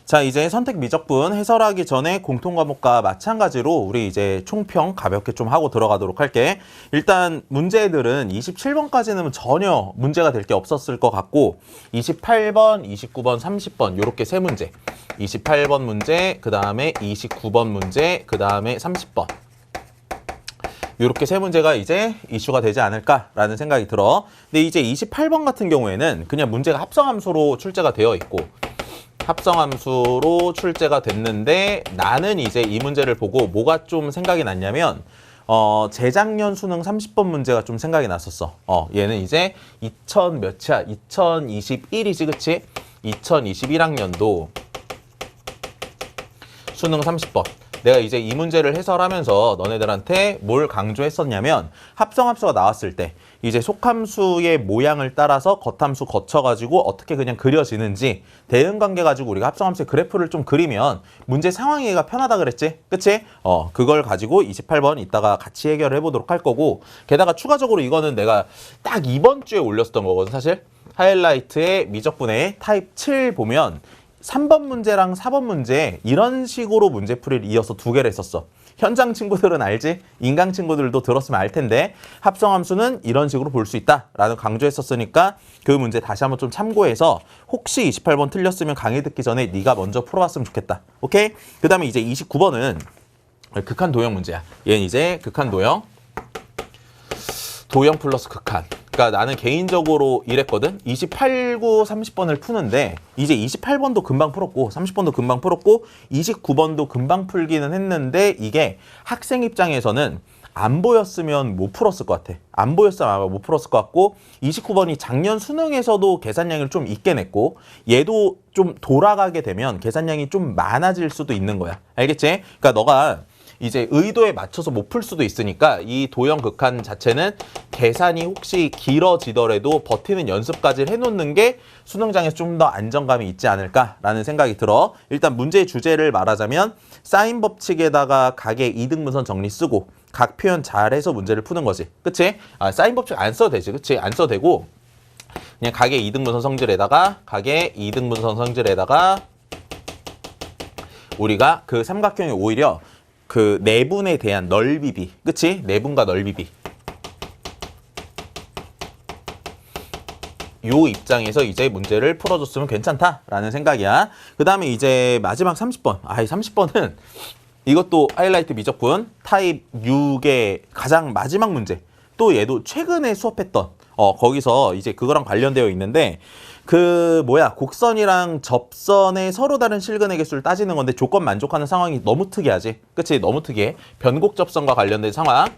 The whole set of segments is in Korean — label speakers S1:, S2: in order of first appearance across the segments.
S1: 자, 이제 선택 미적분 해설하기 전에 공통 과목과 마찬가지로 우리 이제 총평 가볍게 좀 하고 들어가도록 할게. 일단 문제들은 27번까지는 전혀 문제가 될 게 없었을 것 같고 28번, 29번, 30번 이렇게 세 문제. 28번 문제, 그 다음에 29번 문제, 그 다음에 30번. 이렇게 세 문제가 이제 이슈가 되지 않을까라는 생각이 들어. 근데 이제 28번 같은 경우에는 그냥 문제가 합성함수로 출제가 되어 있고 합성함수로 출제가 됐는데 나는 이제 이 문제를 보고 뭐가 좀 생각이 났냐면 재작년 수능 30번 문제가 좀 생각이 났었어. 얘는 이제 2000 몇이야? 2021이지, 그치? 2021학년도 수능 30번. 내가 이제 이 문제를 해설하면서 너네들한테 뭘 강조했었냐면 합성함수가 나왔을 때 이제 속함수의 모양을 따라서 겉함수 거쳐가지고 어떻게 그냥 그려지는지 대응관계 가지고 우리가 합성함수의 그래프를 좀 그리면 문제 상황 이해가 편하다 그랬지? 그치? 그걸 가지고 28번 이따가 같이 해결을 해보도록 할 거고 게다가 추가적으로 이거는 내가 딱 이번 주에 올렸었던 거거든 사실. 하이라이트의 미적분의 타입 7 보면 3번 문제랑 4번 문제 이런 식으로 문제풀이를 이어서 두 개를 했었어. 현장 친구들은 알지? 인강 친구들도 들었으면 알 텐데 합성함수는 이런 식으로 볼 수 있다라는 강조했었으니까 그 문제 다시 한번 좀 참고해서 혹시 28번 틀렸으면 강의 듣기 전에 네가 먼저 풀어봤으면 좋겠다. 오케이? 그 다음에 이제 29번은 극한 도형 문제야. 얘는 이제 극한 도형. 도형 플러스 극한. 그러니까 나는 개인적으로 이랬거든. 28구 30번을 푸는데 이제 28번도 금방 풀었고 30번도 금방 풀었고 29번도 금방 풀기는 했는데 이게 학생 입장에서는 안 보였으면 못 풀었을 것 같아. 안 보였으면 아마 못 풀었을 것 같고 29번이 작년 수능에서도 계산량을 좀 있게 냈고 얘도 좀 돌아가게 되면 계산량이 좀 많아질 수도 있는 거야. 알겠지? 그러니까 너가 이제 의도에 맞춰서 못 풀 수도 있으니까 이 도형 극한 자체는 계산이 혹시 길어지더라도 버티는 연습까지 해놓는 게 수능장에서 좀 더 안정감이 있지 않을까라는 생각이 들어. 일단 문제의 주제를 말하자면 사인 법칙에다가 각의 이등분선 정리 쓰고 각 표현 잘해서 문제를 푸는 거지. 그치? 사인 법칙 안 써도 되지. 그치? 안 써도 되고 그냥 각의 이등분선 성질에다가 각의 이등분선 성질에다가 우리가 그 삼각형이 오히려 그 내분에 대한 넓이비, 그치? 내분과 넓이비. 요 입장에서 이제 문제를 풀어줬으면 괜찮다라는 생각이야. 그 다음에 이제 마지막 30번. 30번은 이것도 하이라이트 미적분 타입 6의 가장 마지막 문제. 또 얘도 최근에 수업했던 거기서 이제 그거랑 관련되어 있는데 곡선이랑 접선의 서로 다른 실근의 개수를 따지는 건데 조건 만족하는 상황이 너무 특이하지. 그치? 너무 특이해. 변곡 접선과 관련된 상황.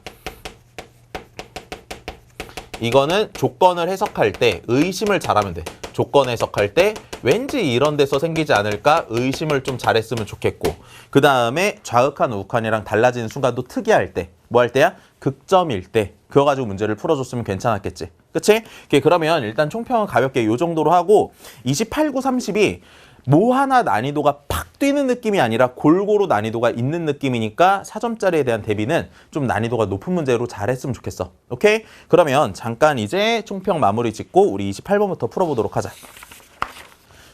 S1: 이거는 조건을 해석할 때 의심을 잘하면 돼. 조건 해석할 때 왠지 이런 데서 생기지 않을까 의심을 좀 잘했으면 좋겠고 그 다음에 좌극한 우극한이랑 달라지는 순간도 특이할 때 뭐 할 때야? 극점일 때 그거 가지고 문제를 풀어줬으면 괜찮았겠지. 그치? 그러면 일단 총평은 가볍게 요 정도로 하고 28, 9, 30이 뭐 하나 난이도가 팍 뛰는 느낌이 아니라 골고루 난이도가 있는 느낌이니까 4점짜리에 대한 대비는 좀 난이도가 높은 문제로 잘했으면 좋겠어. 오케이? 그러면 잠깐 이제 총평 마무리 짓고 우리 28번부터 풀어보도록 하자.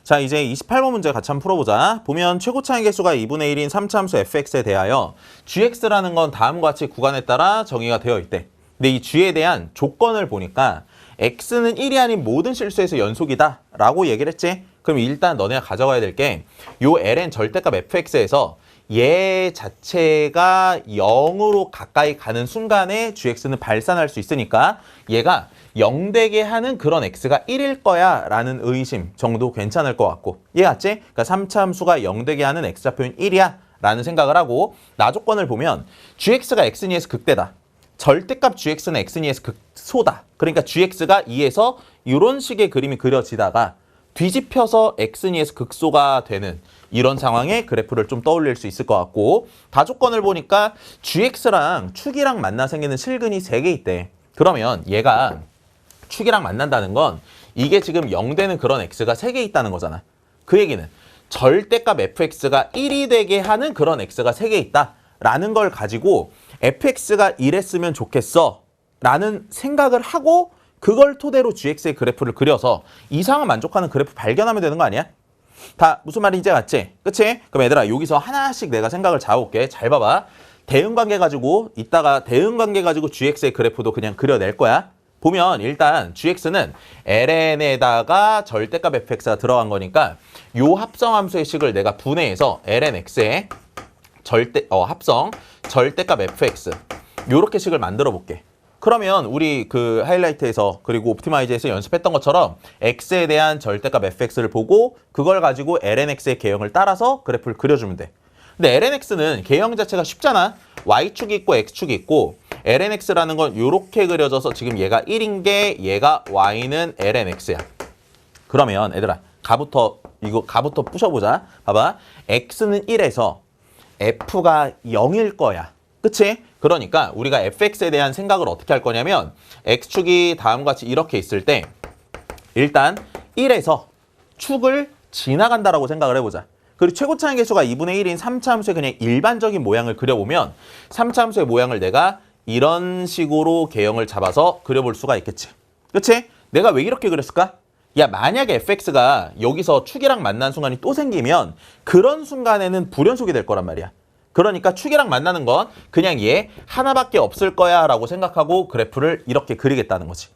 S1: 자, 이제 28번 문제 같이 한번 풀어보자. 보면 최고차의 개수가 2분의 1인 3차함수 fx에 대하여 gx라는 건 다음과 같이 구간에 따라 정의가 되어 있대. 근데 이 g에 대한 조건을 보니까 x는 1이 아닌 모든 실수에서 연속이다 라고 얘기를 했지. 그럼 일단 너네가 가져가야 될 게 요 ln 절대값 fx에서 얘 자체가 0으로 가까이 가는 순간에 gx는 발산할 수 있으니까 얘가 0 되게 하는 그런 x가 1일 거야 라는 의심 정도 괜찮을 것 같고 이해갔지? 그러니까 3차 함수가 0 되게 하는 x좌표는 1이야 라는 생각을 하고 나조건을 보면 gx가 x2에서 극대다. 절대값 gx는 x2에서 극소다. 그러니까 gx가 2에서 이런 식의 그림이 그려지다가 뒤집혀서 x2에서 극소가 되는 이런 상황에 그래프를 좀 떠올릴 수 있을 것 같고 다조건을 보니까 gx랑 축이랑 만나 생기는 실근이 3개 있대. 그러면 얘가 축이랑 만난다는 건 이게 지금 0 되는 그런 x가 3개 있다는 거잖아. 그 얘기는 절대값 fx가 1이 되게 하는 그런 x가 3개 있다 라는 걸 가지고 fx가 이랬으면 좋겠어 라는 생각을 하고 그걸 토대로 gx의 그래프를 그려서 이상을 만족하는 그래프 발견하면 되는 거 아니야? 다 무슨 말인지 알았지? 그치? 그럼 얘들아 여기서 하나씩 내가 생각을 잡아볼게. 잘 봐봐. 대응관계 가지고 이따가 대응관계 가지고 gx의 그래프도 그냥 그려낼 거야. 보면 일단 gx는 ln에다가 절대값 fx가 들어간 거니까 요 합성함수의 식을 내가 분해해서 lnx의 합성 절대값 fx 요렇게 식을 만들어 볼게. 그러면 우리 그 하이라이트에서 그리고 옵티마이즈에서 연습했던 것처럼 x에 대한 절대값 fx를 보고 그걸 가지고 lnx의 개형을 따라서 그래프를 그려주면 돼. 근데 lnx는 개형 자체가 쉽잖아. y축이 있고 x축이 있고 lnx라는 건 이렇게 그려져서 지금 얘가 1인 게 얘가 y는 lnx야. 그러면 얘들아 가부터 부셔보자. 봐봐. x는 1에서 f가 0일 거야. 그치? 그러니까 우리가 fx에 대한 생각을 어떻게 할 거냐면 x축이 다음과 같이 이렇게 있을 때 일단 1에서 축을 지나간다라고 생각을 해보자. 그리고 최고차항 계수가 2분의 1인 3차 함수의 그냥 일반적인 모양을 그려보면 3차 함수의 모양을 내가 이런 식으로 개형을 잡아서 그려볼 수가 있겠지. 그치? 내가 왜 이렇게 그렸을까? 야, 만약에 fx가 여기서 축이랑 만난 순간이 또 생기면 그런 순간에는 불연속이 될 거란 말이야. 그러니까 축이랑 만나는 건 그냥 얘 하나밖에 없을 거야 라고 생각하고 그래프를 이렇게 그리겠다는 거지.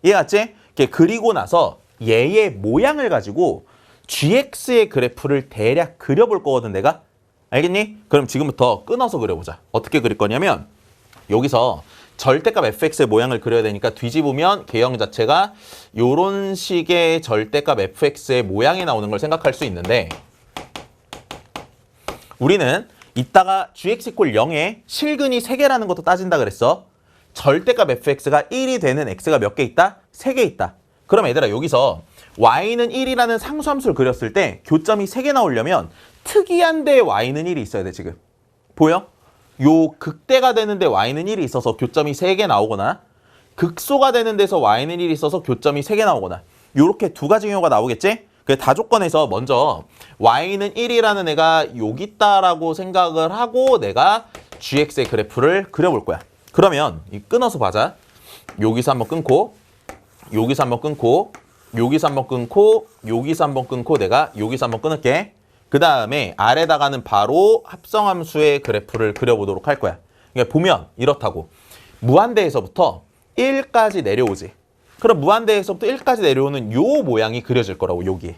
S1: 이해갔지? 이렇게 그리고 나서 얘의 모양을 가지고 gx의 그래프를 대략 그려볼 거거든 내가. 알겠니? 그럼 지금부터 끊어서 그려보자. 어떻게 그릴 거냐면 여기서 절대값 fx의 모양을 그려야 되니까 뒤집으면 개형 자체가 요런 식의 절대값 fx의 모양이 나오는 걸 생각할 수 있는데 우리는 이따가 gx = 0에 실근이 3개라는 것도 따진다 그랬어. 절대값 fx가 1이 되는 x가 몇 개 있다? 3개 있다. 그럼 얘들아 여기서 y는 1이라는 상수함수를 그렸을 때 교점이 3개 나오려면 특이한데 y는 1이 있어야 돼 지금. 보여? 요 극대가 되는데 y는 1이 있어서 교점이 3개 나오거나 극소가 되는 데서 y는 1이 있어서 교점이 3개 나오거나 요렇게 두 가지 경우가 나오겠지? 그 다조건에서 먼저 y는 1이라는 애가 여기 있다라고 생각을 하고 내가 gx의 그래프를 그려볼 거야. 그러면 이 끊어서 봐자. 여기서 한번 끊고 여기서 한번 끊고 여기서 한번 끊고 여기서 한번 끊고 내가 여기서 한번 끊을게. 그 다음에 아래다가는 바로 합성함수의 그래프를 그려보도록 할 거야. 그러니까 보면 이렇다고. 무한대에서부터 1까지 내려오지. 그럼 무한대에서부터 1까지 내려오는 요 모양이 그려질 거라고, 여기.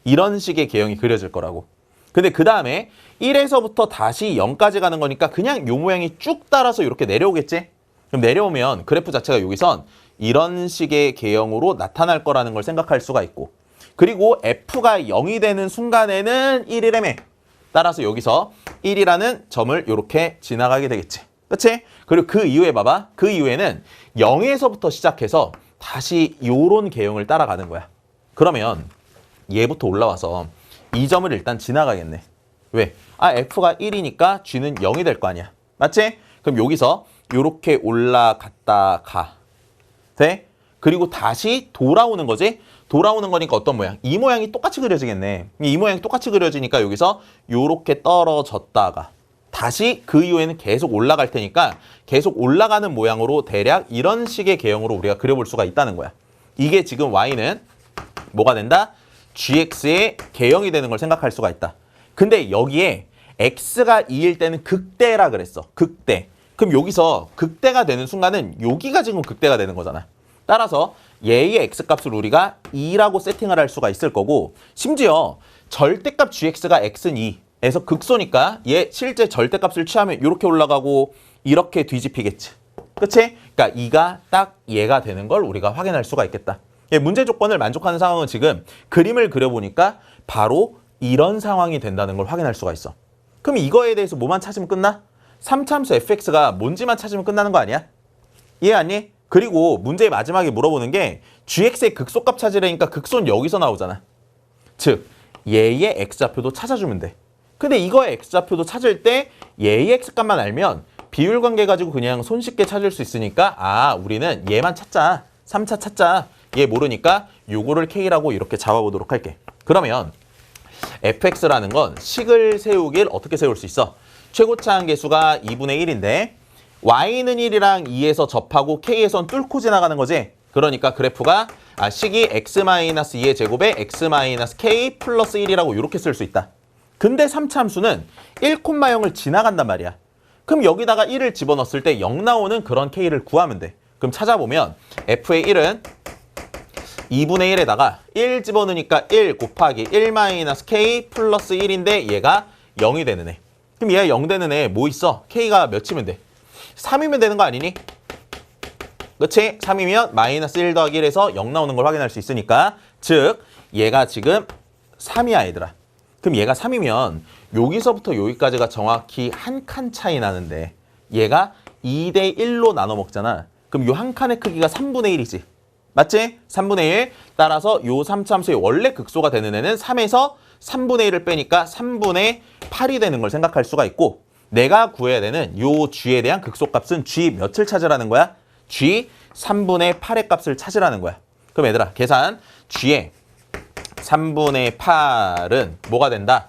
S1: 이런 식의 개형이 그려질 거라고. 근데 그 다음에 1에서부터 다시 0까지 가는 거니까 그냥 요 모양이 쭉 따라서 이렇게 내려오겠지? 그럼 내려오면 그래프 자체가 여기선 이런 식의 개형으로 나타날 거라는 걸 생각할 수가 있고 그리고 f가 0이 되는 순간에는 1이라며. 따라서 여기서 1이라는 점을 이렇게 지나가게 되겠지. 그치? 그리고 그 이후에 봐봐. 그 이후에는 0에서부터 시작해서 다시 요런 개형을 따라가는 거야. 그러면 얘부터 올라와서 이 점을 일단 지나가겠네. 왜? f가 1이니까 g는 0이 될 거 아니야. 맞지? 그럼 여기서 요렇게 올라갔다 가. 돼? 그리고 다시 돌아오는 거지? 돌아오는 거니까 어떤 모양? 이 모양이 똑같이 그려지겠네. 이 모양이 똑같이 그려지니까 여기서 요렇게 떨어졌다가 다시 그 이후에는 계속 올라갈 테니까 계속 올라가는 모양으로 대략 이런 식의 개형으로 우리가 그려볼 수가 있다는 거야. 이게 지금 y는 뭐가 된다? gx의 개형이 되는 걸 생각할 수가 있다. 근데 여기에 x가 2일 때는 극대라 그랬어. 극대. 그럼 여기서 극대가 되는 순간은 여기가 지금 극대가 되는 거잖아. 따라서 얘의 x값을 우리가 2라고 세팅을 할 수가 있을 거고 심지어 절대값 gx가 x는 2에서 극소니까 얘 실제 절대값을 취하면 이렇게 올라가고 이렇게 뒤집히겠지. 그치? 그러니까 2가 딱 얘가 되는 걸 우리가 확인할 수가 있겠다. 문제 조건을 만족하는 상황은 지금 그림을 그려보니까 바로 이런 상황이 된다는 걸 확인할 수가 있어. 그럼 이거에 대해서 뭐만 찾으면 끝나? 3차함수 fx가 뭔지만 찾으면 끝나는 거 아니야? 이해하니? 그리고 문제의 마지막에 물어보는 게 gx의 극소값 찾으려니까 극소는 여기서 나오잖아. 즉 얘의 x좌표도 찾아주면 돼. 근데 이거의 x좌표도 찾을 때 얘의 x값만 알면 비율관계 가지고 그냥 손쉽게 찾을 수 있으니까 우리는 얘만 찾자. 3차 찾자. 얘 모르니까 요거를 k라고 이렇게 잡아보도록 할게. 그러면 fx라는 건 식을 세우길 어떻게 세울 수 있어? 최고차항 계수가 2분의 1인데 y는 1이랑 2에서 접하고 k에선 뚫고 지나가는 거지. 그러니까 그래프가 식이 x-2의 제곱에 x-k 플러스 1이라고 이렇게 쓸 수 있다. 근데 3차 함수는 1,0을 지나간단 말이야. 그럼 여기다가 1을 집어넣었을 때 0 나오는 그런 k를 구하면 돼. 그럼 찾아보면 f의 1은 2분의 1에다가 1 집어넣으니까 1 곱하기 1-k 플러스 1인데 얘가 0이 되는 애. 그럼 얘가 0 되는 애 뭐 있어? k가 몇이면 돼? 3이면 되는 거 아니니? 그치? 3이면 마이너스 1 더하기 1에서 0 나오는 걸 확인할 수 있으니까 즉 얘가 지금 3이야 얘들아. 그럼 얘가 3이면 여기서부터 여기까지가 정확히 한 칸 차이 나는데 얘가 2대 1로 나눠 먹잖아. 그럼 요 한 칸의 크기가 3분의 1이지. 맞지? 3분의 1. 따라서 요 3차 함수의 원래 극소가 되는 애는 3에서 3분의 1을 빼니까 3분의 8이 되는 걸 생각할 수가 있고 내가 구해야 되는 요 g에 대한 극소값은 g 몇을 찾으라는 거야? g 3분의 8의 값을 찾으라는 거야. 그럼 얘들아 계산 g의 3분의 8은 뭐가 된다?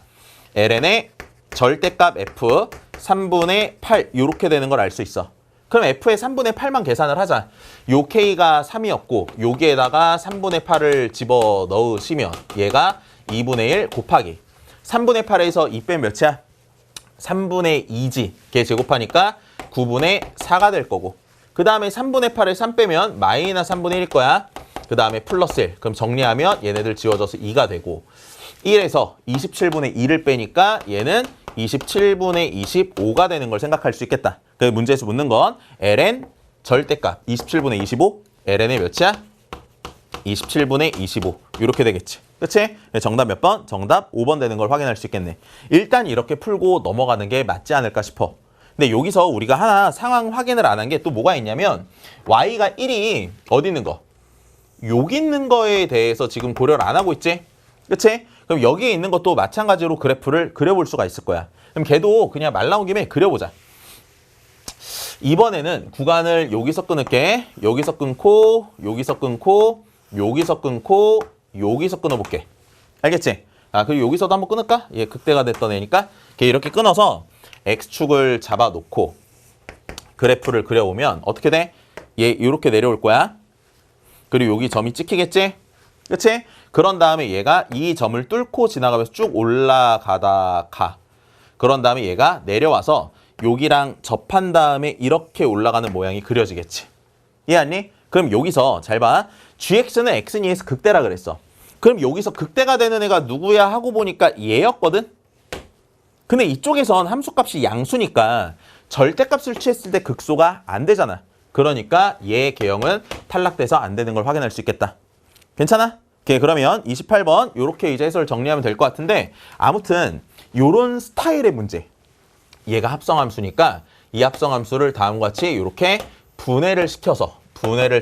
S1: ln의 절대값 f 3분의 8 이렇게 되는 걸 알 수 있어. 그럼 f의 3분의 8만 계산을 하자. 요 k가 3이었고 여기에다가 3분의 8을 집어넣으시면 얘가 2분의 1 곱하기 3분의 8에서 2 빼면 몇이야? 3분의 2지. 걔 제곱하니까 9분의 4가 될 거고 그 다음에 3분의 8을 3 빼면 마이너스 3분의 1일 거야. 그 다음에 플러스 1. 그럼 정리하면 얘네들 지워져서 2가 되고 1에서 27분의 2를 빼니까 얘는 27분의 25가 되는 걸 생각할 수 있겠다. 그 문제에서 묻는 건 ln 절대값 27분의 25 ln의 몇이야? 27분의 25 이렇게 되겠지. 그치? 정답 몇 번? 정답 5번 되는 걸 확인할 수 있겠네. 일단 이렇게 풀고 넘어가는 게 맞지 않을까 싶어. 근데 여기서 우리가 하나 상황 확인을 안 한 게 또 뭐가 있냐면 y가 1이 어디 있는 거? 여기 있는 거에 대해서 지금 고려를 안 하고 있지? 그치? 그럼 여기에 있는 것도 마찬가지로 그래프를 그려볼 수가 있을 거야. 그럼 걔도 그냥 말 나온 김에 그려보자. 이번에는 구간을 여기서 끊을게. 여기서 끊고, 여기서 끊고, 여기서 끊고, 여기서 끊어볼게. 알겠지? 그리고 여기서도 한번 끊을까? 얘 극대가 됐던 애니까. 걔 이렇게 끊어서 X축을 잡아놓고 그래프를 그려보면 어떻게 돼? 얘 이렇게 내려올 거야. 그리고 여기 점이 찍히겠지? 그치? 그런 다음에 얘가 이 점을 뚫고 지나가면서 쭉 올라가다가 그런 다음에 얘가 내려와서 여기랑 접한 다음에 이렇게 올라가는 모양이 그려지겠지. 이해했니? 그럼 여기서 잘 봐. gx는 x는 2에서 극대라 그랬어. 그럼 여기서 극대가 되는 애가 누구야 하고 보니까 얘였거든? 근데 이쪽에선 함수값이 양수니까 절대값을 취했을 때 극소가 안 되잖아. 그러니까 얘 개형은 탈락돼서 안 되는 걸 확인할 수 있겠다. 괜찮아? 오케이, 그러면 28번 이렇게 이제 해설 정리하면 될 것 같은데 아무튼 요런 스타일의 문제. 얘가 합성함수니까 이 합성함수를 다음과 같이 이렇게 분해를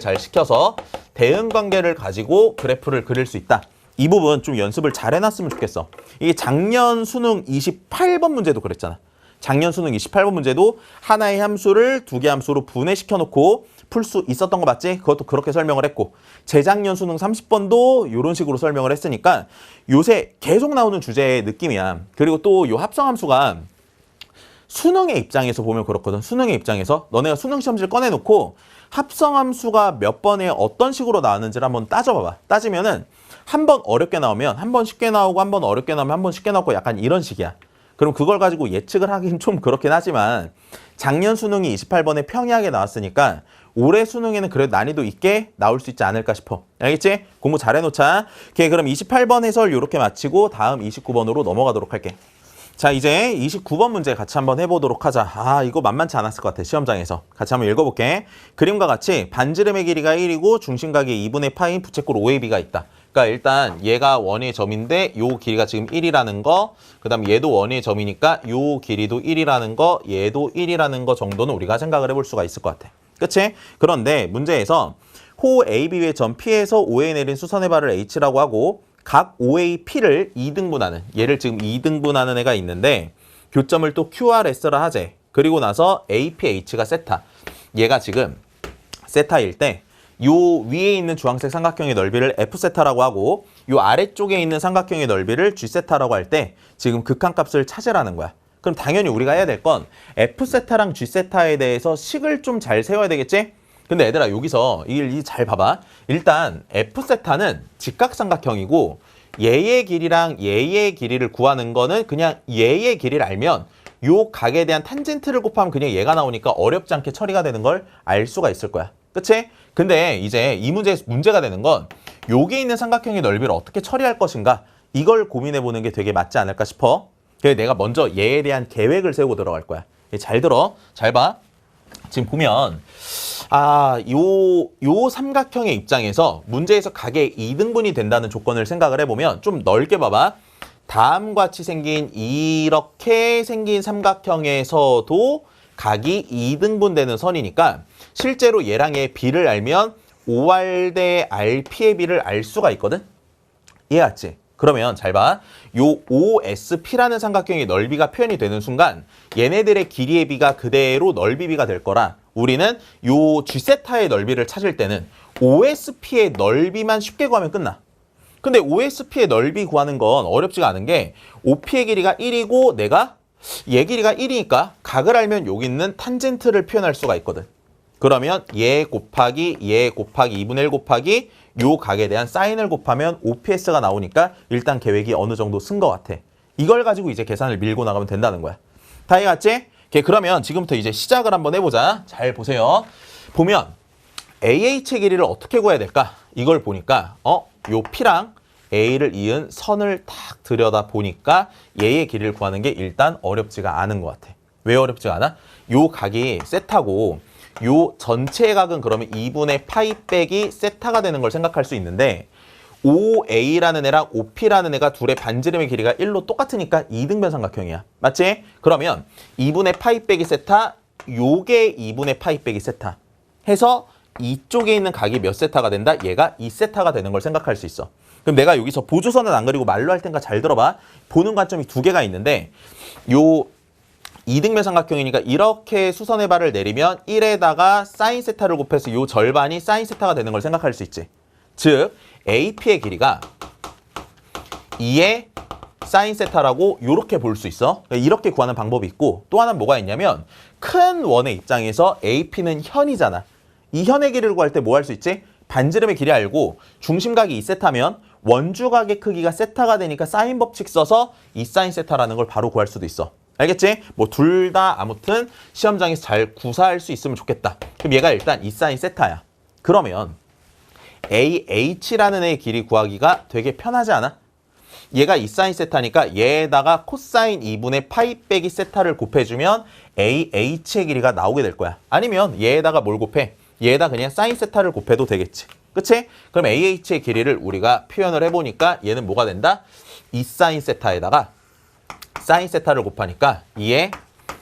S1: 잘 시켜서 대응관계를 가지고 그래프를 그릴 수 있다. 이 부분 좀 연습을 잘 해놨으면 좋겠어. 이게 작년 수능 28번 문제도 그랬잖아. 작년 수능 28번 문제도 하나의 함수를 두 개 함수로 분해시켜 놓고 풀 수 있었던 거 맞지? 그것도 그렇게 설명을 했고 재작년 수능 30번도 이런 식으로 설명을 했으니까 요새 계속 나오는 주제의 느낌이야. 그리고 또 요 합성함수가 수능의 입장에서 보면 그렇거든. 수능의 입장에서 너네가 수능 시험지를 꺼내놓고 합성함수가 몇 번에 어떤 식으로 나왔는지를 한번 따져봐봐. 따지면은 한 번 어렵게 나오면 한 번 쉽게 나오고 한 번 어렵게 나오면 한 번 쉽게 나오고 약간 이런 식이야. 그럼 그걸 가지고 예측을 하긴 좀 그렇긴 하지만 작년 수능이 28번에 평이하게 나왔으니까 올해 수능에는 그래도 난이도 있게 나올 수 있지 않을까 싶어. 알겠지? 공부 잘 해놓자. 오케이, 그럼 28번 해설 이렇게 마치고 다음 29번으로 넘어가도록 할게. 자, 이제 29번 문제 같이 한번 해보도록 하자. 이거 만만치 않았을 것 같아, 시험장에서. 같이 한번 읽어볼게. 그림과 같이 반지름의 길이가 1이고 중심각이 2분의 파인 부채꼴 OAB가 있다. 그러니까 일단 얘가 원의 점인데 요 길이가 지금 1이라는 거, 그 다음에 얘도 원의 점이니까 요 길이도 1이라는 거, 얘도 1이라는 거 정도는 우리가 생각을 해볼 수가 있을 것 같아. 그치? 그런데 문제에서 호 AB의 점 P에서 O에 내린 수선의 발을 H라고 하고 각 OAP를 2등분하는, 얘를 지금 2등분하는 애가 있는데 교점을 또 QRS라 하재. 그리고 나서 APH가 세타. 얘가 지금 세타일 때 요 위에 있는 주황색 삼각형의 넓이를 F세타라고 하고 요 아래쪽에 있는 삼각형의 넓이를 G세타라고 할 때 지금 극한값을 찾으라는 거야. 그럼 당연히 우리가 해야 될 건 F세타랑 G세타에 대해서 식을 좀 잘 세워야 되겠지? 근데 얘들아 여기서 이 잘 봐봐. 일단 F세타는 직각삼각형이고 얘의 길이랑 얘의 길이를 구하는 거는 그냥 얘의 길이를 알면 요 각에 대한 탄젠트를 곱하면 그냥 얘가 나오니까 어렵지 않게 처리가 되는 걸 알 수가 있을 거야. 그치? 근데 이제 이 문제에서 문제가 되는 건 여기 있는 삼각형의 넓이를 어떻게 처리할 것인가 이걸 고민해 보는 게 되게 맞지 않을까 싶어. 그래서 내가 먼저 얘에 대한 계획을 세우고 들어갈 거야. 잘 들어. 잘 봐. 지금 보면 요 삼각형의 입장에서 문제에서 각의 이등분이 된다는 조건을 생각을 해보면 좀 넓게 봐봐. 다음과 같이 생긴 이렇게 생긴 삼각형에서도 각이 이등분되는 선이니까 실제로 얘랑 얘의 비를 알면 OR 대 RP의 비를 알 수가 있거든? 이해했지? 그러면 잘 봐. 요 OSP라는 삼각형의 넓이가 표현이 되는 순간 얘네들의 길이의 비가 그대로 넓이 비가 될 거라 우리는 요 G세타의 넓이를 찾을 때는 OSP의 넓이만 쉽게 구하면 끝나. 근데 OSP의 넓이 구하는 건 어렵지가 않은 게 OP의 길이가 1이고 내가 얘 길이가 1이니까 각을 알면 여기 있는 탄젠트를 표현할 수가 있거든. 그러면 얘 곱하기 2분의 1 곱하기 요 각에 대한 사인을 곱하면 OPS가 나오니까 일단 계획이 어느 정도 쓴 것 같아. 이걸 가지고 이제 계산을 밀고 나가면 된다는 거야. 다 이해갔지? 그러면 지금부터 이제 시작을 한번 해보자. 잘 보세요. 보면 AH의 길이를 어떻게 구해야 될까? 이걸 보니까 요 P랑 A를 이은 선을 딱 들여다 보니까 얘의 길이를 구하는 게 일단 어렵지가 않은 것 같아. 왜 어렵지가 않아? 요 각이 세타고 요 전체의 각은 그러면 2분의 파이 빼기 세타가 되는 걸 생각할 수 있는데 OA라는 애랑 OP라는 애가 둘의 반지름의 길이가 1로 똑같으니까 이등변 삼각형이야. 맞지? 그러면 2분의 파이 빼기 세타 요게 2분의 파이 빼기 세타 해서 이쪽에 있는 각이 몇 세타가 된다? 얘가 2세타가 되는 걸 생각할 수 있어. 그럼 내가 여기서 보조선은 안 그리고 말로 할 테니까 잘 들어봐. 보는 관점이 두 개가 있는데 요 이등변 삼각형이니까 이렇게 수선의 발을 내리면 1에다가 사인 세타를 곱해서 요 절반이 사인 세타가 되는 걸 생각할 수 있지. 즉 AP의 길이가 2의 사인 세타라고 이렇게 볼 수 있어. 이렇게 구하는 방법이 있고 또 하나는 뭐가 있냐면 큰 원의 입장에서 AP는 현이잖아. 이 현의 길이를 구할 때 뭐 할 수 있지? 반지름의 길이 알고 중심각이 2세타면 원주각의 크기가 세타가 되니까 사인 법칙 써서 2사인 세타라는 걸 바로 구할 수도 있어. 알겠지? 뭐 둘 다 아무튼 시험장에서 잘 구사할 수 있으면 좋겠다. 그럼 얘가 일단 2사인 세타야. 그러면 AH라는 애의 길이 구하기가 되게 편하지 않아? 얘가 2사인 세타니까 얘에다가 코사인 2분의 파이 빼기 세타를 곱해주면 AH의 길이가 나오게 될 거야. 아니면 얘에다가 뭘 곱해? 얘에다 그냥 사인 세타를 곱해도 되겠지. 그치? 그럼 AH의 길이를 우리가 표현을 해보니까 얘는 뭐가 된다? 2사인 세타에다가 사인 세타를 곱하니까 2의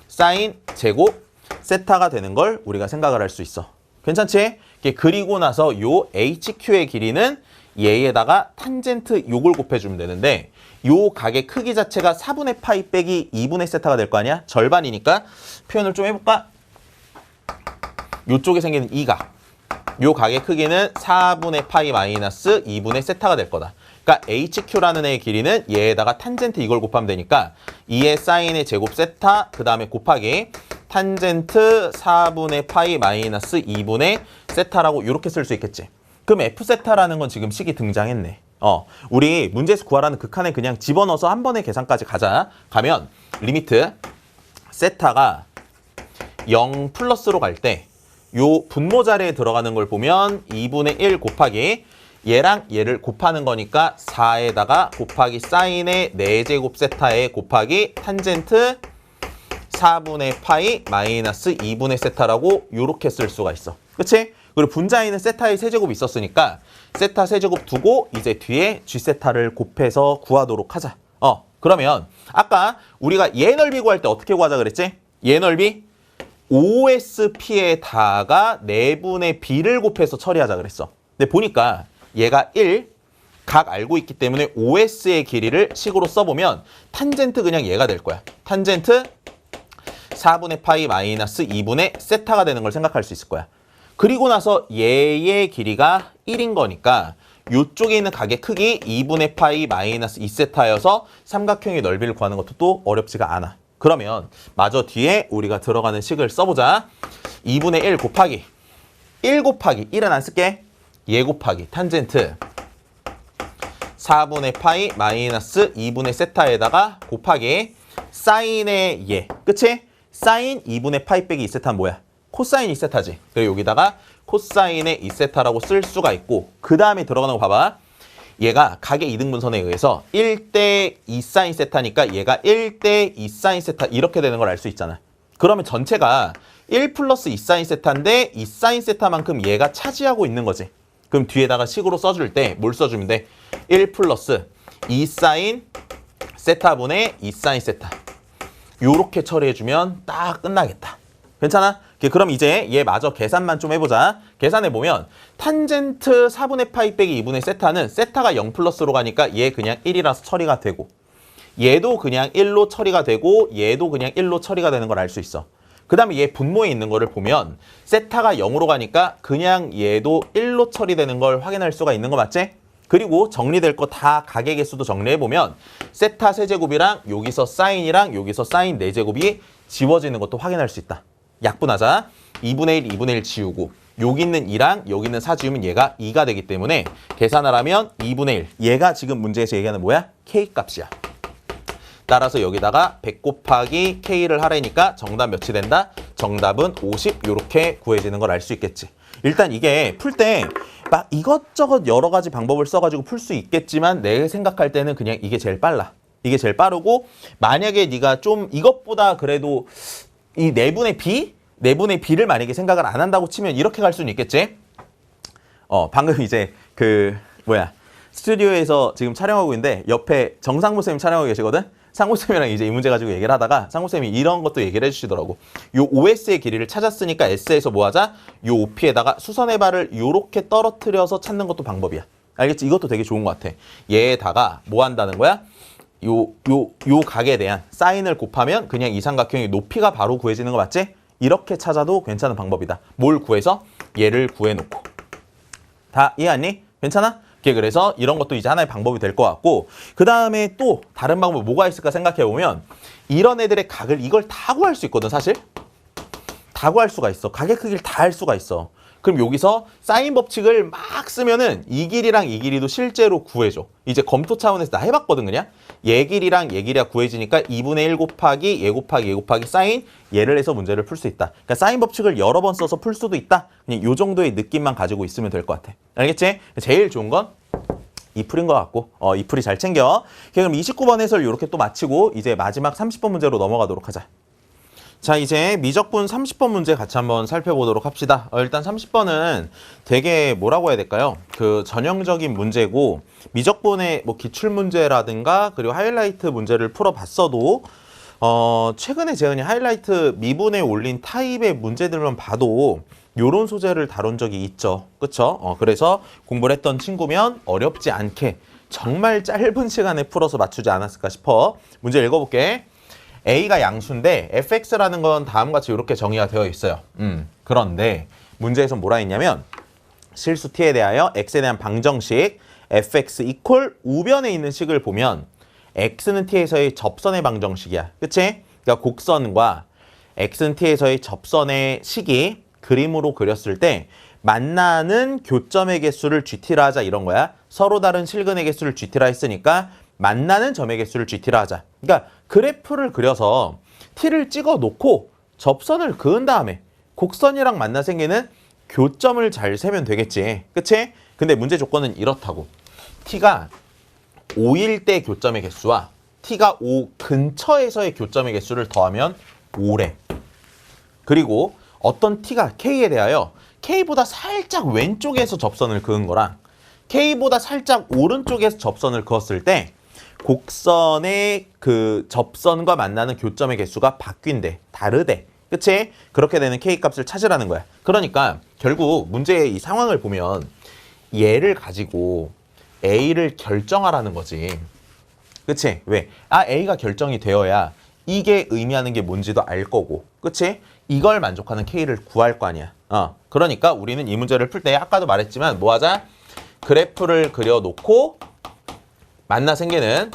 S1: 사인 제곱 세타가 되는 걸 우리가 생각을 할 수 있어. 괜찮지? 그리고 나서 요 HQ의 길이는 얘에다가 탄젠트 요걸 곱해주면 되는데 요 각의 크기 자체가 4분의 파이 빼기 2분의 세타가 될 거 아니야? 절반이니까 표현을 좀 해볼까? 요쪽에 생기는 이 각. 요 각의 크기는 4분의 파이 마이너스 2분의 세타가 될 거다. 그러니까 HQ라는 애의 길이는 얘에다가 탄젠트 이걸 곱하면 되니까 2의 사인의 제곱 세타 그 다음에 곱하기 탄젠트 4분의 파이 마이너스 2분의 세타라고 이렇게 쓸 수 있겠지. 그럼 F세타라는 건 지금 식이 등장했네. 우리 문제에서 구하라는 극한에 그냥 집어넣어서 한 번에 계산까지 가자. 가면 리미트 세타가 0 플러스로 갈 때 요 분모 자리에 들어가는 걸 보면 2분의 1 곱하기 얘랑 얘를 곱하는 거니까 4에다가 곱하기 사인의 4제곱 세타에 곱하기 탄젠트 4분의 파이 마이너스 2분의 세타라고 요렇게 쓸 수가 있어. 그치? 그리고 분자에는 세타의 세제곱이 있었으니까 세타 세제곱 두고 이제 뒤에 G세타를 곱해서 구하도록 하자. 그러면 아까 우리가 얘 넓이 구할 때 어떻게 구하자 그랬지? 얘 넓이 OSP에다가 내분의 B를 곱해서 처리하자 그랬어. 근데 보니까 얘가 1, 각 알고 있기 때문에 OS의 길이를 식으로 써보면 탄젠트 그냥 얘가 될 거야. 탄젠트 4분의 파이 마이너스 2분의 세타가 되는 걸 생각할 수 있을 거야. 그리고 나서 얘의 길이가 1인 거니까 이쪽에 있는 각의 크기 2분의 파이 마이너스 2세타여서 삼각형의 넓이를 구하는 것도 또 어렵지가 않아. 그러면 마저 뒤에 우리가 들어가는 식을 써보자. 2분의 1 곱하기 1 곱하기 1은 안 쓸게. 얘 곱하기 탄젠트 4분의 파이 마이너스 2분의 세타에다가 곱하기 사인의 얘. 그치? 사인 2분의 파이 빼기 2세타는 뭐야? 코사인 2세타지. 그리고 여기다가 코사인의 2세타라고 쓸 수가 있고 그 다음에 들어가는 거 봐봐. 얘가 각의 이등분선에 의해서 1대 2사인 세타니까 얘가 1대 2사인 세타 이렇게 되는 걸 알 수 있잖아. 그러면 전체가 1 플러스 2사인 세타인데 2사인 세타만큼 얘가 차지하고 있는 거지. 그럼 뒤에다가 식으로 써줄 때 뭘 써주면 돼? 1 플러스 2사인 세타분의 2사인 세타. 요렇게 처리해주면 딱 끝나겠다. 괜찮아? 그럼 이제 얘 마저 계산만 좀 해보자. 계산해보면 탄젠트 4분의 파이 빼기 2분의 세타는 세타가 0 플러스로 가니까 얘 그냥 1이라서 처리가 되고 얘도 그냥 1로 처리가 되고 얘도 그냥 1로 처리가 되는 걸 알 수 있어. 그 다음에 얘 분모에 있는 거를 보면 세타가 0으로 가니까 그냥 얘도 1로 처리되는 걸 확인할 수가 있는 거 맞지? 그리고 정리될 거 다 각의 개수도 정리해보면 세타 세제곱이랑 여기서 사인이랑 여기서 사인 4제곱이 지워지는 것도 확인할 수 있다. 약분하자. 2분의 1, 2분의 1 지우고 여기 있는 2랑 여기 있는 4 지우면 얘가 2가 되기 때문에 계산을 하면 2분의 1. 얘가 지금 문제에서 얘기하는 뭐야? K 값이야. 따라서 여기다가 100 곱하기 K를 하라니까 정답 몇이 된다? 정답은 50 이렇게 구해지는 걸 알 수 있겠지. 일단 이게 풀 때 막 이것저것 여러 가지 방법을 써가지고 풀 수 있겠지만 내 생각할 때는 그냥 이게 제일 빨라. 이게 제일 빠르고 만약에 네가 좀 이것보다 그래도 이 내분의 B? 내분의 B를 만약에 생각을 안 한다고 치면 이렇게 갈 수는 있겠지? 방금 이제 스튜디오에서 지금 촬영하고 있는데 옆에 정상무 쌤 촬영하고 계시거든? 상무 쌤이랑 이제 이 문제 가지고 얘기를 하다가 상무 쌤이 이런 것도 얘기를 해주시더라고. 요 OS의 길이를 찾았으니까 S에서 뭐 하자? 요 OP에다가 수선의 발을 요렇게 떨어뜨려서 찾는 것도 방법이야. 알겠지? 이것도 되게 좋은 것 같아. 얘에다가 뭐 한다는 거야? 요 각에 대한 사인을 곱하면 그냥 이 삼각형의 높이가 바로 구해지는 거 맞지? 이렇게 찾아도 괜찮은 방법이다. 뭘 구해서? 얘를 구해놓고. 다 이해하니? 괜찮아? 그래서 이런 것도 이제 하나의 방법이 될 것 같고 그 다음에 또 다른 방법 뭐가 있을까 생각해보면 이런 애들의 각을 이걸 다 구할 수 있거든 사실. 다 구할 수가 있어. 각의 크기를 다 할 수가 있어. 그럼 여기서 사인 법칙을 막 쓰면은 이 길이랑 이 길이도 실제로 구해줘. 이제 검토 차원에서 나 해봤거든 그냥. 얘 길이랑 얘 길이가 구해지니까 2분의 1 곱하기 얘 곱하기 얘 곱하기 사인 얘를 해서 문제를 풀 수 있다. 그러니까 사인 법칙을 여러 번 써서 풀 수도 있다. 그냥 요 정도의 느낌만 가지고 있으면 될 것 같아. 알겠지? 제일 좋은 건 이 풀인 것 같고 이 풀이 잘 챙겨. 그럼 29번 해설 이렇게 또 마치고 이제 마지막 30번 문제로 넘어가도록 하자. 자 이제 미적분 30번 문제 같이 한번 살펴보도록 합시다. 일단 30번은 되게 뭐라고 해야 될까요? 그 전형적인 문제고 미적분의 뭐 기출문제라든가 그리고 하이라이트 문제를 풀어봤어도 최근에 재은이 하이라이트 미분에 올린 타입의 문제들만 봐도 요런 소재를 다룬 적이 있죠. 그쵸? 그래서 공부를 했던 친구면 어렵지 않게 정말 짧은 시간에 풀어서 맞추지 않았을까 싶어. 문제 읽어볼게. A가 양수인데 fx라는 건 다음과 같이 이렇게 정의가 되어 있어요. 그런데 문제에서 뭐라 했냐면 실수 t에 대하여 x에 대한 방정식 fx 이퀄 우변에 있는 식을 보면 x는 t에서의 접선의 방정식이야. 그치? 그러니까 곡선과 x는 t에서의 접선의 식이 그림으로 그렸을 때 만나는 교점의 개수를 GT라 하자 이런 거야. 서로 다른 실근의 개수를 GT라 했으니까 만나는 점의 개수를 GT라 하자. 그러니까 그래프를 그려서 T를 찍어 놓고 접선을 그은 다음에 곡선이랑 만나 생기는 교점을 잘 세면 되겠지. 그치? 근데 문제 조건은 이렇다고. T가 5일 때 교점의 개수와 T가 5 근처에서의 교점의 개수를 더하면 5래. 그리고 어떤 T가 K에 대하여 K보다 살짝 왼쪽에서 접선을 그은 거랑 K보다 살짝 오른쪽에서 접선을 그었을 때 곡선의 그 접선과 만나는 교점의 개수가 바뀐대. 다르대. 그치? 그렇게 되는 K값을 찾으라는 거야. 그러니까 결국 문제의 이 상황을 보면 얘를 가지고 A를 결정하라는 거지. 그치? 왜? A가 결정이 되어야 이게 의미하는 게 뭔지도 알 거고. 그치? 이걸 만족하는 K를 구할 거 아니야. 그러니까 우리는 이 문제를 풀 때 아까도 말했지만 뭐 하자? 그래프를 그려놓고 만나 생기는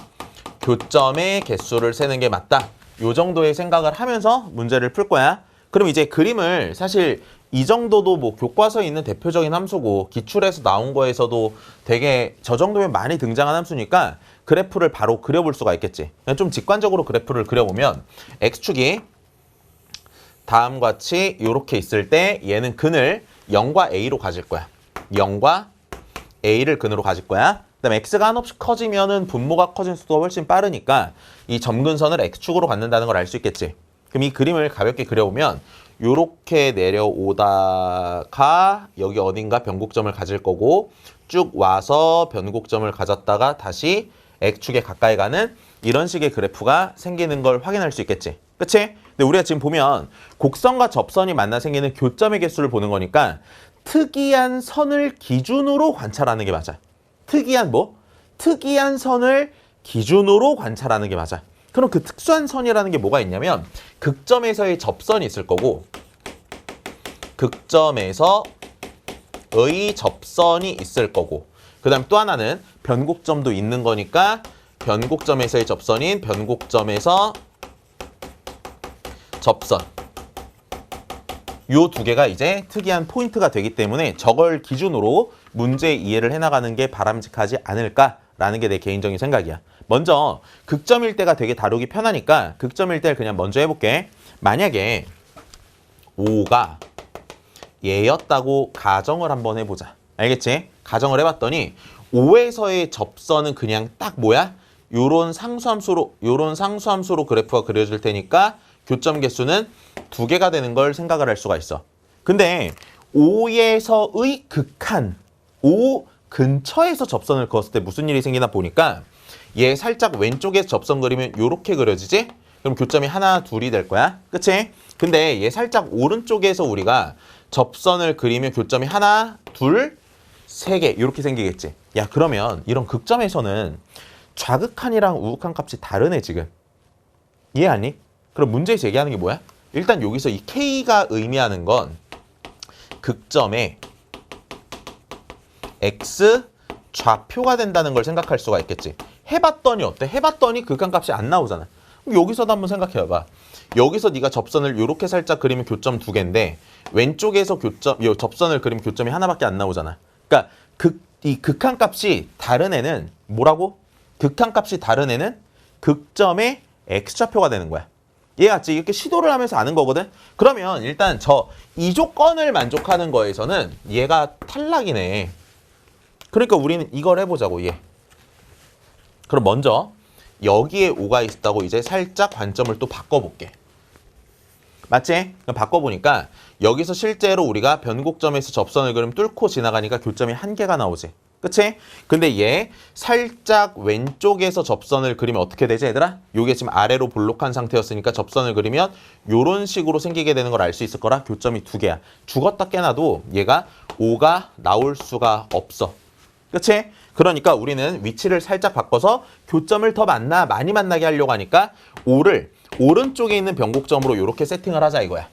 S1: 교점의 개수를 세는 게 맞다. 요 정도의 생각을 하면서 문제를 풀 거야. 그럼 이제 그림을 사실 이 정도도 뭐 교과서에 있는 대표적인 함수고 기출에서 나온 거에서도 되게 저 정도면 많이 등장한 함수니까 그래프를 바로 그려볼 수가 있겠지. 좀 직관적으로 그래프를 그려보면 x축이 다음과 같이 이렇게 있을 때 얘는 근을 0과 a로 가질 거야. 0과 a를 근으로 가질 거야. 그다음에 x가 한없이 커지면은 분모가 커진 속도가 훨씬 빠르니까 이 점근선을 x축으로 갖는다는 걸 알 수 있겠지. 그럼 이 그림을 가볍게 그려보면 요렇게 내려오다가 여기 어딘가 변곡점을 가질 거고 쭉 와서 변곡점을 가졌다가 다시 x축에 가까이 가는 이런 식의 그래프가 생기는 걸 확인할 수 있겠지. 그치? 근데 우리가 지금 보면 곡선과 접선이 만나 생기는 교점의 개수를 보는 거니까 특이한 선을 기준으로 관찰하는 게 맞아. 특이한 뭐? 특이한 선을 기준으로 관찰하는 게 맞아. 그럼 그 특수한 선이라는 게 뭐가 있냐면 극점에서의 접선이 있을 거고 극점에서의 접선이 있을 거고 그 다음 또 하나는 변곡점도 있는 거니까 변곡점에서의 접선인 변곡점에서 접선 요 두 개가 이제 특이한 포인트가 되기 때문에 저걸 기준으로 문제 이해를 해나가는 게 바람직하지 않을까라는 게 내 개인적인 생각이야. 먼저 극점일 때가 되게 다루기 편하니까 극점일 때를 그냥 먼저 해볼게. 만약에 5가 얘였다고 가정을 한번 해보자. 알겠지? 가정을 해봤더니 5에서의 접선은 그냥 딱 뭐야? 요런 상수함수로 그래프가 그려질 테니까 교점 개수는 2개가 되는 걸 생각을 할 수가 있어. 근데 5에서의 극한, 5 근처에서 접선을 그었을 때 무슨 일이 생기나 보니까 얘 살짝 왼쪽에서 접선 그리면 요렇게 그려지지? 그럼 교점이 하나, 둘이 될 거야. 그치? 근데 얘 살짝 오른쪽에서 우리가 접선을 그리면 교점이 하나, 둘, 세 개 이렇게 생기겠지. 야, 그러면 이런 극점에서는 좌극한이랑 우극한 값이 다르네 지금. 이해하니? 그럼 문제에서 얘기하는 게 뭐야? 일단 여기서 이 K가 의미하는 건 극점에 X 좌표가 된다는 걸 생각할 수가 있겠지. 해봤더니 어때? 해봤더니 극한값이 안 나오잖아. 그럼 여기서도 한번 생각해봐. 여기서 네가 접선을 이렇게 살짝 그리면 교점 2개인데 왼쪽에서 접선을 그리면 교점이 하나밖에 안 나오잖아. 그러니까 이 극한값이 다른 애는 뭐라고? 극한값이 다른 애는 극점의 X좌표가 되는 거야. 이해갔지? 이렇게 시도를 하면서 아는 거거든? 그러면 일단 이 조건을 만족하는 거에서는 얘가 탈락이네. 그러니까 우리는 이걸 해보자고, 얘. 그럼 먼저 여기에 5가 있다고 이제 살짝 관점을 또 바꿔볼게. 맞지? 그럼 바꿔보니까 여기서 실제로 우리가 변곡점에서 접선을 그리면 뚫고 지나가니까 교점이 1개가 나오지. 그치? 근데 얘 살짝 왼쪽에서 접선을 그리면 어떻게 되지, 얘들아? 요게 지금 아래로 볼록한 상태였으니까 접선을 그리면 요런 식으로 생기게 되는 걸 알 수 있을 거라. 교점이 2개야. 죽었다 깨나도 얘가 5가 나올 수가 없어. 그치? 그러니까 우리는 위치를 살짝 바꿔서 교점을 더 많이 만나게 하려고 하니까 5를 오른쪽에 있는 변곡점으로 이렇게 세팅을 하자 이거야.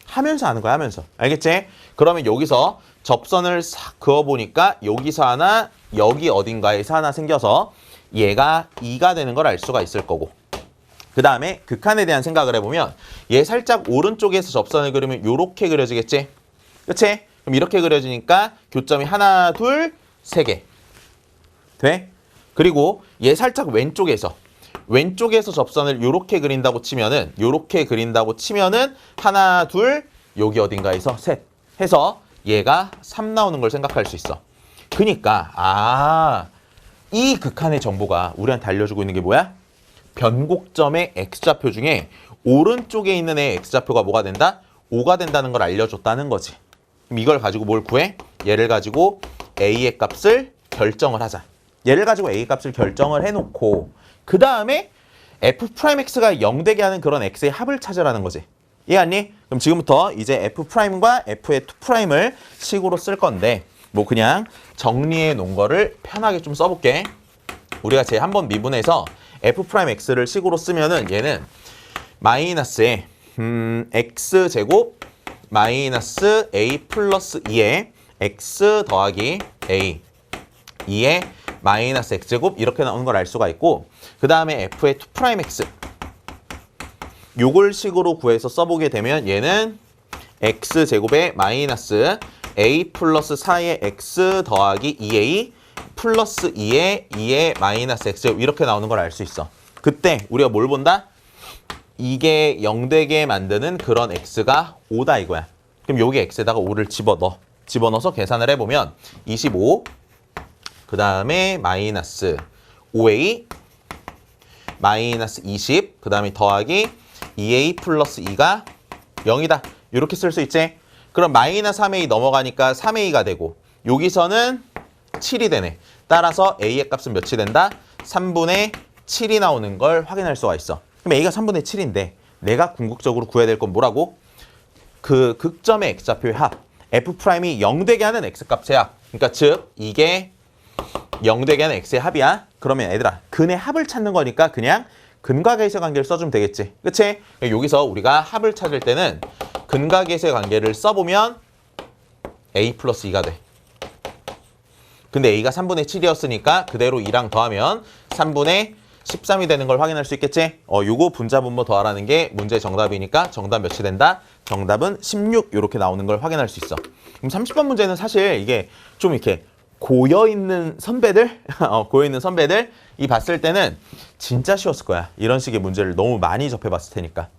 S1: 하면서 하는 거야, 하면서. 알겠지? 그러면 여기서 접선을 싹 그어보니까 여기서 하나, 여기 어딘가에서 하나 생겨서 얘가 2가 되는 걸 알 수가 있을 거고. 그 다음에 극한에 대한 생각을 해보면 얘 살짝 오른쪽에서 접선을 그리면 이렇게 그려지겠지? 그치? 그럼 이렇게 그려지니까 교점이 하나, 둘, 3개. 돼? 그리고 얘 살짝 왼쪽에서 접선을 요렇게 그린다고 치면은 하나, 둘, 여기 어딘가에서 셋 해서 얘가 3 나오는 걸 생각할 수 있어. 그니까 이 극한의 정보가 우리한테 알려주고 있는 게 뭐야? 변곡점의 X좌표 중에 오른쪽에 있는 애의 X좌표가 뭐가 된다? 5가 된다는 걸 알려줬다는 거지. 그럼 이걸 가지고 뭘 구해? 얘를 가지고 A의 값을 결정을 하자. 얘를 가지고 A 값을 결정을 해놓고 그 다음에 F'X가 0되게 하는 그런 X의 합을 찾으라는 거지. 이해했니? 그럼 지금부터 이제 F'과 F의 2'을 식으로 쓸 건데 뭐 그냥 정리해 놓은 거를 편하게 좀 써볼게. 우리가 제1번 미분에서 F'X를 식으로 쓰면은 얘는 마이너스에 X제곱 마이너스 A 플러스 2에 X 더하기 A 2에 마이너스 X제곱 이렇게 나오는 걸 알 수가 있고 그 다음에 F의 2'X 요걸 식으로 구해서 써보게 되면 얘는 x제곱에 마이너스 a 플러스 4의 x 더하기 2a 플러스 2의 마이너스 x제곱 이렇게 나오는 걸 알 수 있어. 그때 우리가 뭘 본다? 이게 0 되게 만드는 그런 x가 5다 이거야. 그럼 여기 x에다가 5를 집어넣어서 계산을 해보면 25, 그 다음에 마이너스 5a, 마이너스 20, 그 다음에 더하기 2a 플러스 2가 0이다. 이렇게 쓸 수 있지? 그럼 마이너스 3a 넘어가니까 3a가 되고 여기서는 7이 되네. 따라서 a의 값은 몇이 된다? 3분의 7이 나오는 걸 확인할 수가 있어. 그럼 a가 3분의 7인데 내가 궁극적으로 구해야 될 건 뭐라고? 그 극점의 x좌표의 합, f'이 0 되게 하는 x값의 합. 그러니까 즉 이게 0 되게 하는 x의 합이야. 그러면 얘들아 근의 합을 찾는 거니까 그냥 근과 계수의 관계를 써주면 되겠지. 그치? 여기서 우리가 합을 찾을 때는 근과 계수의 관계를 써보면 a 플러스 2가 돼. 근데 a가 3분의 7이었으니까 그대로 2랑 더하면 3분의 13이 되는 걸 확인할 수 있겠지? 요거 분자 분모 더하라는 게 문제 정답이니까 정답 몇이 된다? 정답은 16 이렇게 나오는 걸 확인할 수 있어. 그럼 30번 문제는 사실 이게 좀 이렇게 고여있는 선배들 이 봤을 때는 진짜 쉬웠을 거야. 이런 식의 문제를 너무 많이 접해봤을 테니까.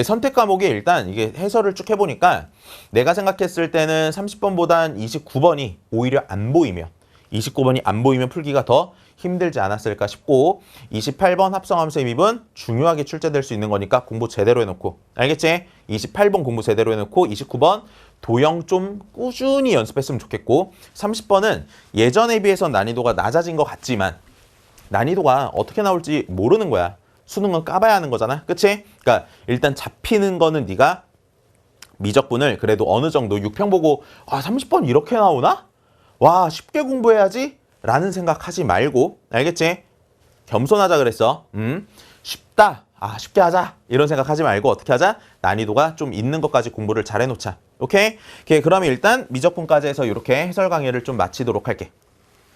S1: 선택 과목이 일단 이게 해설을 쭉 해보니까 내가 생각했을 때는 30번보단 29번이 오히려 안 보이면 29번이 안 보이면 풀기가 더 힘들지 않았을까 싶고 28번 합성함수의 미분 중요하게 출제될 수 있는 거니까 공부 제대로 해놓고 알겠지? 28번 공부 제대로 해놓고 29번 도형 좀 꾸준히 연습했으면 좋겠고 30번은 예전에 비해서 난이도가 낮아진 것 같지만 난이도가 어떻게 나올지 모르는 거야. 수능은 까봐야 하는 거잖아. 그치? 그러니까 일단 잡히는 거는 네가 미적분을 그래도 어느 정도 6평 보고 30번 이렇게 나오나? 와 쉽게 공부해야지 라는 생각하지 말고 알겠지? 겸손하자 그랬어. 쉽다. 쉽게 하자. 이런 생각하지 말고 어떻게 하자? 난이도가 좀 있는 것까지 공부를 잘 해놓자. 오케이? 그러면 일단 미적분까지 해서 이렇게 해설 강의를 좀 마치도록 할게.